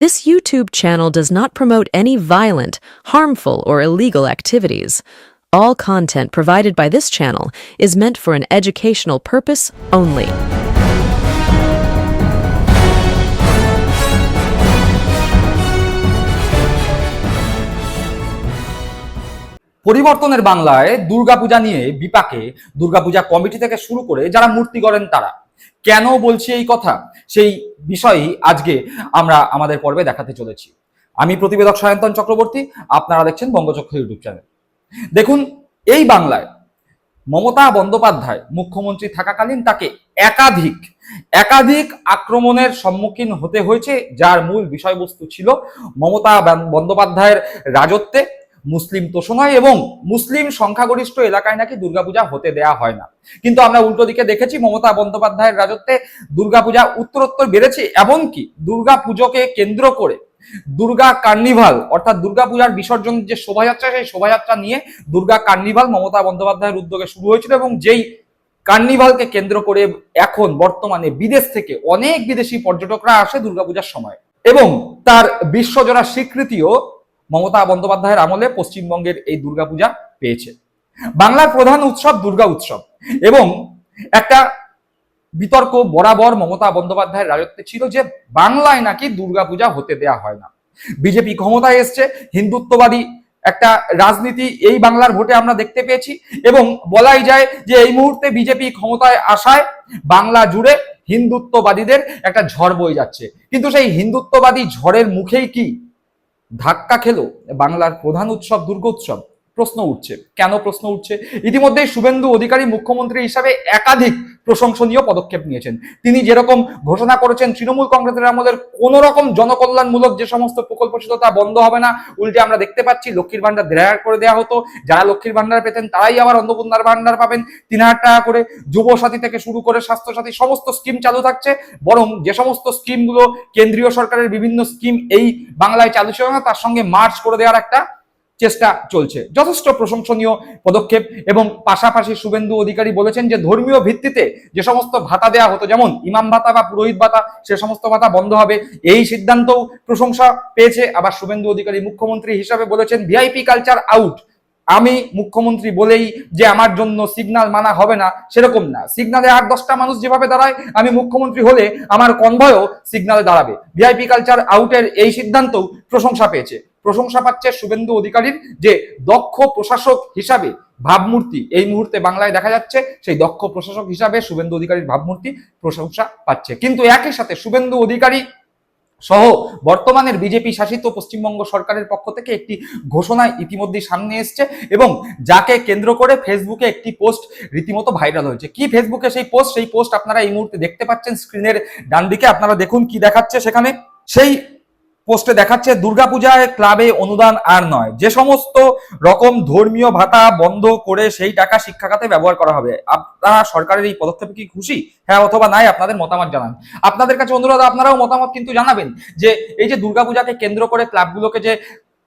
This YouTube channel does not promote any violent, harmful, or illegal activities. All content provided by this channel is meant for an educational purpose only. পরিবর্তনের বাংলায় দুর্গাপূজা নিয়ে বিপাকে Durga Puja committee থেকে শুরু করে যারা মূর্তি গড়েন তারা কেন বলছি এই কথা, সেই বিষয়ই আজকে আমরা আমাদের পর্বে দেখাতে চলেছি। আমি প্রতিবেদক সায়ন্তন চক্রবর্তী, আপনারা দেখছেন বঙ্গচক্র ইউটিউব চ্যানেল। দেখুন, এই বাংলায় মমতা বন্দ্যোপাধ্যায় মুখ্যমন্ত্রী থাকাকালীন তাকে একাধিক আক্রমণের সম্মুখীন হতে হয়েছে, যার মূল বিষয়বস্তু ছিল মমতা বন্দ্যোপাধ্যায়ের রাজত্বে মুসলিম তোষণয় এবং মুসলিম সংখ্যাগরিষ্ঠ এলাকায় নাকি দুর্গাপূজা হতে দেয়া হয় না। কিন্তু আমরা উল্টো দিকে দেখেছি মমতা বন্দ্যোপাধ্যায়ের রাজত্বে দুর্গাপূজা উত্তরোত্তর বেড়েছে, এমনকি দুর্গাপুজোকে কেন্দ্র করে দুর্গা কার্নিভাল অর্থাৎ দুর্গাপূজার বিসর্জন যে শোভাযাত্রা, সেই শোভাযাত্রা নিয়ে দুর্গা কার্নিভাল মমতা বন্দ্যোপাধ্যায়ের উদ্যোগে শুরু হয়েছিল এবং যেই কার্নিভালকে কেন্দ্র করে এখন বর্তমানে বিদেশ থেকে অনেক বিদেশি পর্যটকরা আসে দুর্গাপূজার সময় এবং তার বিশ্বজোড়া স্বীকৃতিও মমতা বন্দ্যোপাধ্যায়ের আমলে পশ্চিমবঙ্গের এই দুর্গাপূজা পেয়েছে। বাংলার প্রধান উৎসব দুর্গা উৎসব এবং একটা বিতর্ক বরাবর মমতা বন্দ্যোপাধ্যায়ের রাজত্বে ছিল যে বাংলায় নাকি দুর্গাপূজা হতে দেয়া হয় না। বিজেপি ক্ষমতায় এসছে, হিন্দুত্ববাদী একটা রাজনীতি এই বাংলার ভোটে আমরা দেখতে পেয়েছি এবং বলাই যায় যে এই মুহূর্তে বিজেপি ক্ষমতায় আসায় বাংলা জুড়ে হিন্দুত্ববাদীদের একটা ঝড় বয়ে যাচ্ছে। কিন্তু সেই হিন্দুত্ববাদী ঝড়ের মুখেই কি ধাক্কা খেলো বাংলার প্রধান উৎসব দুর্গোৎসব? প্রশ্ন উঠছে। কেন প্রশ্ন উঠছে? ইতিমধ্যেই শুভেন্দু অধিকারী মুখ্যমন্ত্রী হিসাবে একাধিক প্রশংসনীয় পদক্ষেপ নিয়েছেন। তিনি যেরকম ঘোষণা করেছেন তৃণমূল কংগ্রেসের আমলের কোন রকম জনকল্যাণমূলক যে সমস্ত প্রকল্প ছিল তা বন্ধ হবে না, উল্টে আমরা দেখতে পাচ্ছি লক্ষ্মীর ভান্ডার 1,500 করে দেওয়া হতো, যারা লক্ষ্মীর ভান্ডার পেতেন তারাই আবার অন্নপূর্ণার ভান্ডার পাবেন 3,000 টাকা করে, যুবসাথী থেকে শুরু করে স্বাস্থ্যসাথী সমস্ত স্কিম চালু থাকছে। বরং যে সমস্ত স্কিমগুলো কেন্দ্রীয় সরকারের বিভিন্ন স্কিম এই বাংলায় চালু ছিল না তার সঙ্গে মার্চ করে দেওয়ার একটা চেষ্টা চলছে। যথেষ্ট প্রশংসনীয় পদক্ষেপ। এবং পাশাপাশি শুভেন্দু অধিকারী বলেছেন যে ধর্মীয় ভিত্তিতে যে সমস্ত ভাতা দেওয়া হতো, যেমন ইমাম ভাতা বা পুরোহিত ভাতা, সে সমস্ত ভাতা বন্ধ হবে, এই সিদ্ধান্তও প্রশংসা পেয়েছে। আবার শুভেন্দু অধিকারী মুখ্যমন্ত্রী হিসাবে বলেছেন ভিআইপি কালচার আউট। আমি মুখ্যমন্ত্রী বলেই যে আমার জন্য সিগন্যাল মানা হবে না, সেরকম না। সিগন্যালে 8-10টা মানুষ যেভাবে দাঁড়ায়, আমি মুখ্যমন্ত্রী হলে আমার কনভয়ও সিগন্যালে দাঁড়াবে। ভিআইপি কালচার আউটের এই সিদ্ধান্তও প্রশংসা পেয়েছে। প্রশংসা পাচ্ছে শুভেন্দু অধিকারীর যে দক্ষ প্রশাসক হিসাবে ভাবমূর্তি এই মুহূর্তে বাংলায় দেখা যাচ্ছে, সেই দক্ষ প্রশাসক হিসাবে শুভেন্দু অধিকারীর ভাবমূর্তি প্রশংসা পাচ্ছে। কিন্তু একই সাথে শুভেন্দু অধিকারী সহ বর্তমানের বিজেপি শাসিত পশ্চিমবঙ্গ সরকারের পক্ষ থেকে একটি ঘোষণা ইতিমধ্যে সামনে এসছে এবং যাকে কেন্দ্র করে ফেসবুকে একটি পোস্ট রীতিমতো ভাইরাল হয়েছে। কি ফেসবুকে সেই পোস্ট আপনারা এই মুহূর্তে দেখতে পাচ্ছেন স্ক্রিনের ডান দিকে। আপনারা দেখুন কি দেখাচ্ছে সেখানে। সেই পোস্টে দেখাচ্ছে দুর্গাপূজায় ক্লাবে অনুদান আর নয়, যে সমস্ত রকম ধর্মীয় ভাতা বন্ধ করে সেই টাকা শিক্ষা খাতে ব্যবহার করা হবে। আপনারা সরকারের এই পদক্ষেপে কি খুশি? হ্যাঁ অথবা নাই আপনাদের মতামত জানান। আপনাদের কাছে অনুরোধ, আপনারাও মতামত কিন্তু জানাবেন যে এই যে দুর্গাপূজাকে কেন্দ্র করে ক্লাবগুলোকে যে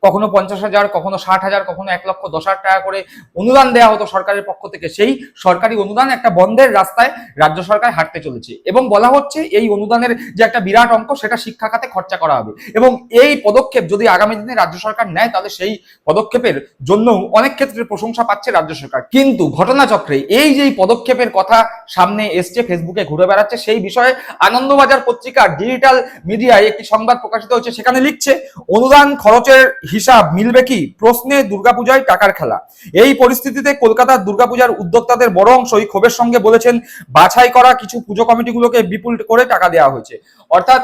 কখনো 50,000, কখনো 60,000, কখনো 1,10,000 টাকা করে অনুদান দেওয়া হতো সরকারের পক্ষ থেকে, সেই সরকারি অনুদান একটা বন্ধের রাস্তায় রাজ্য সরকার হাঁটতে চলেছে এবং বলা হচ্ছে এই অনুদানের যে একটা বিরাট অঙ্ক সেটা শিক্ষা খাতে খরচা করা হবে। এবং এই পদক্ষেপ যদি আগামী দিনে রাজ্য সরকার নেয় তাহলে সেই পদক্ষেপের জন্য অনেক ক্ষেত্রে প্রশংসা পাচ্ছে রাজ্য সরকার। কিন্তু ঘটনাচক্রে এই যে পদক্ষেপের কথা সামনে এসছে, ফেসবুকে ঘুরে বেড়াচ্ছে, সেই বিষয়ে আনন্দবাজার পত্রিকার ডিজিটাল মিডিয়ায় একটি সংবাদ প্রকাশিত হচ্ছে। সেখানে লিখছে অনুদান খরচের হিসাব মিলবে কি প্রশ্নে দুর্গাপূজায় টাকার খেলা। এই পরিস্থিতিতে কলকাতার দুর্গাপূজার উদ্যোক্তাদের বড় অংশই ক্ষোভের সঙ্গে বলেছেন বাছাই করা কিছু পুজো কমিটিগুলোকে বিপুল করে টাকা দেওয়া হয়েছে। অর্থাৎ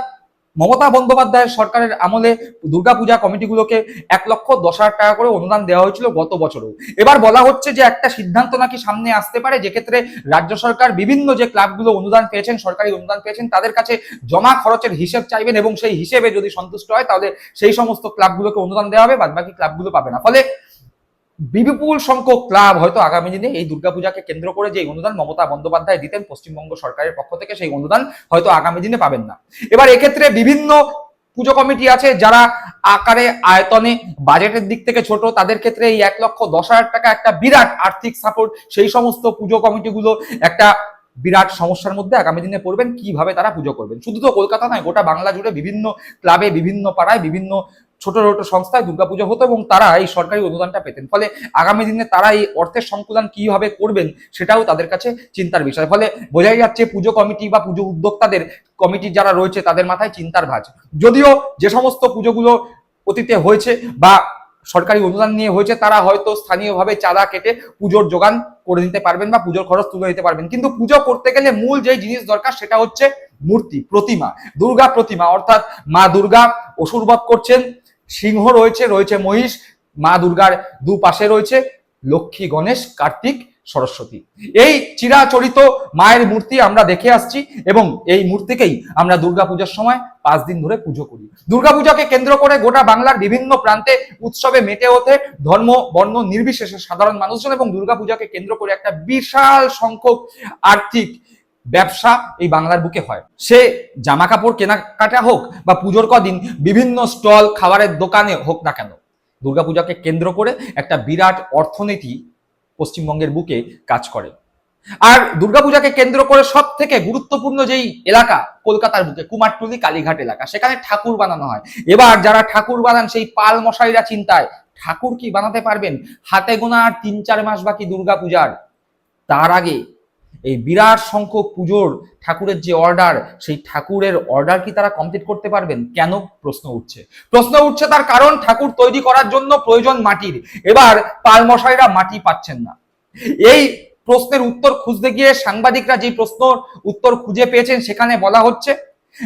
মমতা বন্দ্যোপাধ্যায়ের সরকারের আমলে দুর্গাপূজা কমিটিগুলোকে 1,10,000 টাকা করে অনুদান দেওয়া হয়েছিল গত বছরও। এবার বলা হচ্ছে যে একটা সিদ্ধান্ত নাকি সামনে আসতে পারে, যে ক্ষেত্রে রাজ্য সরকার বিভিন্ন যে ক্লাবগুলো অনুদান পেয়েছেন, সরকারি অনুদান পেয়েছেন, তাদের কাছে জমা খরচের হিসেব চাইবেন এবং সেই হিসেবে যদি সন্তুষ্ট হয় তাহলে সেই সমস্ত ক্লাবগুলোকে অনুদান দেওয়া হবে, বাদবাকি ক্লাবগুলো পাবে না। ফলে বিপুল সংখ্যক ক্লাব হয়তো আগামী দিনে এই দুর্গাপূজাকে কেন্দ্র করে যে অনুদান মমতা বন্দ্যোপাধ্যায় দিতেন পশ্চিমবঙ্গ সরকারের পক্ষ থেকে, সেই অনুদান হয়তো আগামী দিনে পাবেন না। এবার এক্ষেত্রে বিভিন্ন পুজো কমিটি আছে যারা আকারে আয়তনে বাজেটের দিক থেকে ছোট, তাদের ক্ষেত্রে এই 1,10,000 টাকা একটা বিরাট আর্থিক সাপোর্ট। সেই সমস্ত পুজো কমিটিগুলো একটা বিরাট সমস্যার মধ্যে আগামী দিনে পড়বেন, কিভাবে তারা পুজো করবেন। শুধু তো কলকাতা নয়, গোটা বাংলা জুড়ে বিভিন্ন ক্লাবে, বিভিন্ন পাড়ায়, বিভিন্ন ছোট ছোট সংস্থায় দুর্গাপুজো হতো এবং তারা এই সরকারি অনুদানটা পেতেন। ফলে আগামী দিনে তারা এই অর্থের সংকুলন কিভাবে করবেন সেটাও তাদের কাছে চিন্তার বিষয়। ফলে বোঝাই যাচ্ছে পুজো কমিটি বা পুজো উদ্যোক্তাদের কমিটি যারা রয়েছে তাদের মাথায় চিন্তার ভাঁজ। যদিও যে সমস্ত পুজোগুলো অতীতে হয়েছে বা সরকারি অনুদান নিয়ে হয়েছে, তারা হয়তো স্থানীয়ভাবে চাঁদা কেটে পুজোর যোগান করে দিতে পারবেন বা পুজোর খরচ তুলে দিতে পারবেন, কিন্তু পুজো করতে গেলে মূল যে জিনিস দরকার সেটা হচ্ছে মূর্তি, প্রতিমা, দুর্গা প্রতিমা। অর্থাৎ মা দুর্গা অসুরবধ করছেন, সিংহ রয়েছে, রয়েছে মহিষ, মা দুর্গার দুপাশে রয়েছে লক্ষ্মী, গণেশ, কার্তিক, সরস্বতী। এই চিরাচরিত মায়ের মূর্তি আমরা দেখে আসছি এবং এই মূর্তিকেই আমরা দুর্গাপূজার সময় 5 দিন ধরে পুজো করি। দুর্গাপূজাকে কেন্দ্র করে গোটা বাংলার বিভিন্ন প্রান্তে উৎসবে মেতে ওঠে ধর্ম বর্ণ নির্বিশেষে সাধারণ মানুষজন, এবং দুর্গাপূজাকে কেন্দ্র করে একটা বিশাল সংখ্যক আর্থিক ব্যবসা এই বাংলার বুকে হয়। সে জামা কাপড় কেনাকাটা হোক বা পুজোর কদিন বিভিন্ন স্টল, খাবারের দোকানে হোক না কেন, দুর্গাপূজাকে কেন্দ্র করে একটা বিরাট অর্থনীতি পশ্চিমবঙ্গের বুকে কাজ করে। আর দুর্গাপূজাকে কেন্দ্র করে সব থেকে গুরুত্বপূর্ণ যেই এলাকা কলকাতার বুকে, কুমারটুলি, কালীঘাট এলাকা, সেখানে ঠাকুর বানানো হয়। এবার যারা ঠাকুর বানান সেই পাল মশাইরা চিন্তায়, ঠাকুর কি বানাতে পারবেন? হাতে গোনা আর 3-4 মাস বাকি দুর্গাপূজার। তার আগে এই বিরাট সংখ্যক পুজোর ঠাকুরের যে অর্ডার, সেই ঠাকুরের অর্ডার কি তারা কমপ্লিট করতে পারবেন? কেন প্রশ্ন উঠছে তার কারণ ঠাকুর তৈরি করার জন্য প্রয়োজন মাটির। এবার পালমশাইরা মাটি পাচ্ছেন না। এই প্রশ্নের উত্তর খুঁজতে গিয়ে সাংবাদিকরা যে প্রশ্ন উত্তর খুঁজে পেয়েছেন সেখানে বলা হচ্ছে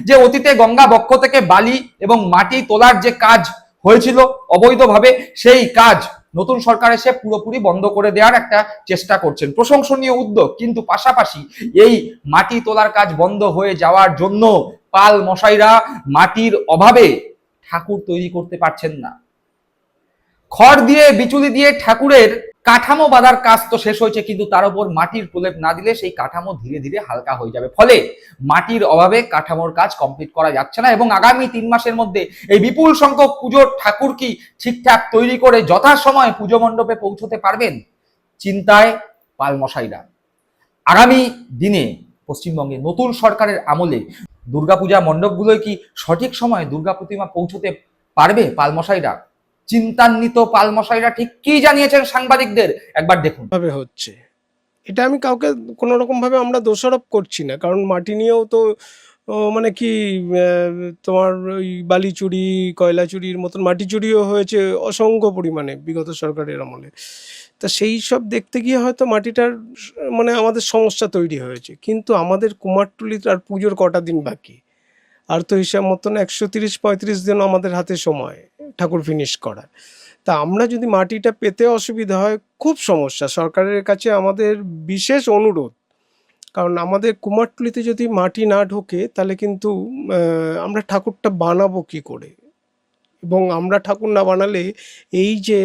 যে অতীতে গঙ্গা বক্ষ থেকে বালি এবং মাটি তোলার যে কাজ হয়েছিল অবৈধভাবে, সেই কাজ নতুন সরকার এসে পুরোপুরি বন্ধ করে দেওয়ার একটা চেষ্টা করছেন। প্রশংসনীয় উদ্যোগ, কিন্তু পাশাপাশি এই মাটি তোলার কাজ বন্ধ হয়ে যাওয়ার জন্য পাল মশাইরা মাটির অভাবে ঠাকুর তৈরি করতে পারছেন না। খড় দিয়ে, বিচুলি দিয়ে ঠাকুরের কাঠামো বাঁধার কাজ তো শেষ হয়েছে, কিন্তু তার উপর মাটির প্রলেপ না দিলে সেই কাঠামো ধীরে ধীরে হালকা হয়ে যাবে। ফলে মাটির অভাবে কাঠামোর কাজ কমপ্লিট করা যাচ্ছে না এবং আগামী 3 মাসের মধ্যে এই বিপুল সংখ্যক পুজোর ঠাকুর কি ঠিকঠাক তৈরি করে যথাসময়ে পুজো মণ্ডপে পৌঁছতে পারবেন? চিন্তায় পালমশাইরা। আগামী দিনে পশ্চিমবঙ্গে নতুন সরকারের আমলে দুর্গাপূজা মণ্ডপগুলোয় কি সঠিক সময়ে দুর্গা প্রতিমা পৌঁছতে পারবে? পালমশাইরা চিন্তান্বিত পালমশাইরা ঠিক কি জানিয়েছেন সাংবাদিকদের, একবার দেখুন। ভাবে হচ্ছে এটা আমি কাউকে কোনো রকম ভাবে আমরা দোষারোপ করছি না, কারণ মাটি নিয়েও তো মানে কি তোমার ওই বালি চুরি, কয়লা চুরির মতন মাটি চুরিও হয়েছে অসংখ্য পরিমাণে বিগত সরকারের আমলে। তা সেই সব দেখতে গিয়ে হয়তো মাটিটার মানে আমাদের সমস্যা তৈরি হয়েছে, কিন্তু আমাদের কুমারটুলির আর পুজোর কটা দিন বাকি, আর তো হিসাব মতন 130-35 দিন আমাদের হাতে সময় ঠাকুর ফিনিশ করার। তা আমরা যদি মাটিটা পেতে অসুবিধা হয়, খুব সমস্যা। সরকারের কাছে আমাদের বিশেষ অনুরোধ, কারণ আমাদের কুমারটুলিতে যদি মাটি না ঢোকে তাহলে কিন্তু আমরা ঠাকুরটা বানাবো কী করে, এবং আমরা ঠাকুর না বানালে এই যে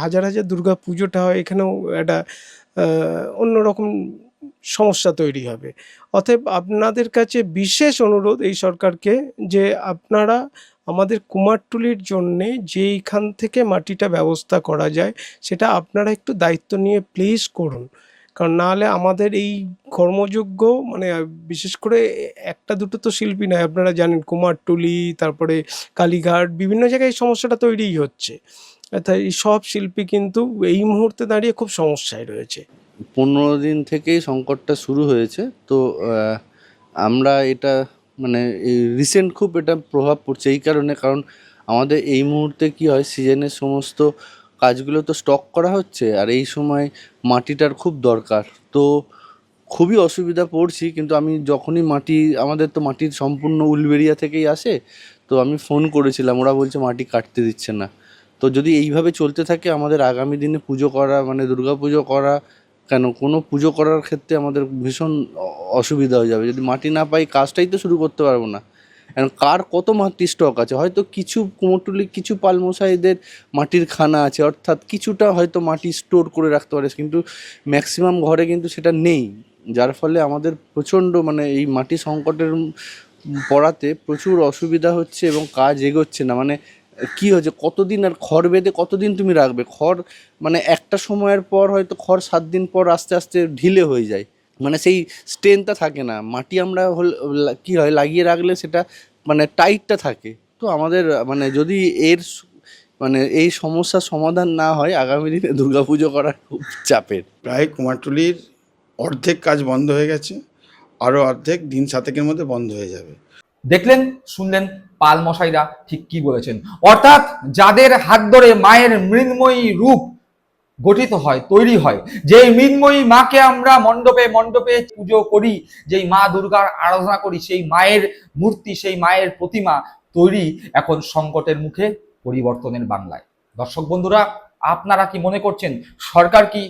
হাজার হাজার দুর্গা পুজোটা হয় এখানেও একটা অন্যরকম সমস্যা তৈরি হবে। অতএব আপনাদের কাছে বিশেষ অনুরোধ এই সরকারকে যে আপনারা আমাদের কুমারটুলির জন্যে যেইখান থেকে মাটিটা ব্যবস্থা করা যায় সেটা আপনারা একটু দায়িত্ব নিয়ে প্লিজ করুন, কারণ নাহলে আমাদের এই কর্মযোগ্য মানে বিশেষ করে একটা দুটো তো শিল্পী নয়, আপনারা জানেন কুমারটুলি, তারপরে কালীঘাট, বিভিন্ন জায়গায় এই সমস্যাটা তৈরিই হচ্ছে। তাই সব শিল্পী কিন্তু এই মুহূর্তে দাঁড়িয়ে খুব সমস্যায় রয়েছে। 15 দিন থেকেই সংকটটা শুরু হয়েছে। তো আমরা এটা মানে রিসেন্ট খুব এটা প্রভাব পড়ছে এই কারণে, কারণ আমাদের এই মুহূর্তে কি হয়, সিজনের সমস্ত কাজগুলো তো স্টক করা হচ্ছে, আর এই সময় মাটিটার খুব দরকার। তো খুবই অসুবিধা পড়ছি, কিন্তু আমি যখনই আমাদের তো মাটির সম্পূর্ণ উলবেড়িয়া থেকেই আসে, তো আমি ফোন করেছিলাম, ওরা বলছে মাটি কাটতে দিচ্ছে না। তো যদি এইভাবে চলতে থাকে আমাদের আগামী দিনে পুজো করা মানে দুর্গা পুজো করা কেন, কোনো পুজো করার ক্ষেত্রে আমাদের ভীষণ অসুবিধা হয়ে যাবে। যদি মাটি না পাই কাজটাই তো শুরু করতে পারবো না। এখন কার কত মাটির স্টক আছে, হয়তো কিছু কুমোরটুলি কিছু পালমশাইদের মাটির খানা আছে, অর্থাৎ কিছুটা হয়তো মাটি স্টোর করে রাখতে পারে, কিন্তু ম্যাক্সিমাম ঘরে কিন্তু সেটা নেই, যার ফলে আমাদের প্রচণ্ড মানে এই মাটি সংকটের পড়াতে প্রচুর অসুবিধা হচ্ছে এবং কাজ এগোচ্ছে না। মানে কি হচ্ছে, কতদিন আর খড় বেঁধে কতদিন তুমি রাখবে খড়, মানে একটা সময়ের পর হয়তো খড় 7 দিন পর আস্তে আস্তে ঢিলে হয়ে যায়, মানে সেই স্ট্রেংথটা থাকে না। মাটি আমরা কি হয় লাগিয়ে রাখলে সেটা মানে টাইটটা থাকে। তো আমাদের মানে যদি মানে এই সমস্যার সমাধান না হয় আগামী দিনে দুর্গাপুজো করা খুব চাপের। প্রায় কুমারটুলির অর্ধেক কাজ বন্ধ হয়ে গেছে, আরও অর্ধেক দিন 7-এর মধ্যে বন্ধ হয়ে যাবে। দেখলেন, শুনলেন পাল মশাইরা ঠিক কি বলেছেন। অর্থাৎ যাদের হাত ধরে মায়ের মৃন্ময়ী রূপ গঠিত হয়, তৈরি হয়, যেই মৃন্ময়ী মাকে আমরা মণ্ডপে মণ্ডপে পুজো করি, যেই মা দুর্গার আরাধনা করি, সেই মায়ের মূর্তি, সেই মায়ের প্রতিমা তৈরি এখন সংকটের মুখে পরিবর্তনের বাংলায়। দর্শক বন্ধুরা, আপনারা কি মনে করছেন সরকার কি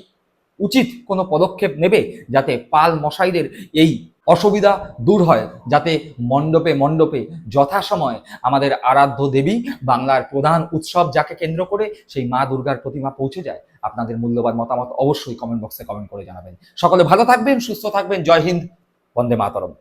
উচিত কোনো পদক্ষেপ নেবে যাতে পাল মশাইদের এই অসুবিধা দূর হয়, যাতে মণ্ডপে মণ্ডপে যথাসময়ে আমাদের আরাধ্য দেবী, বাংলার প্রধান উৎসব যাকে কেন্দ্র করে সেই মা দুর্গার প্রতিমা পৌঁছে যায়? আপনাদের মূল্যবান মতামত অবশ্যই কমেন্ট বক্সে কমেন্ট করে জানাবেন। সকলে ভালো থাকবেন, সুস্থ থাকবেন। জয় হিন্দ, বন্দে মাতরম।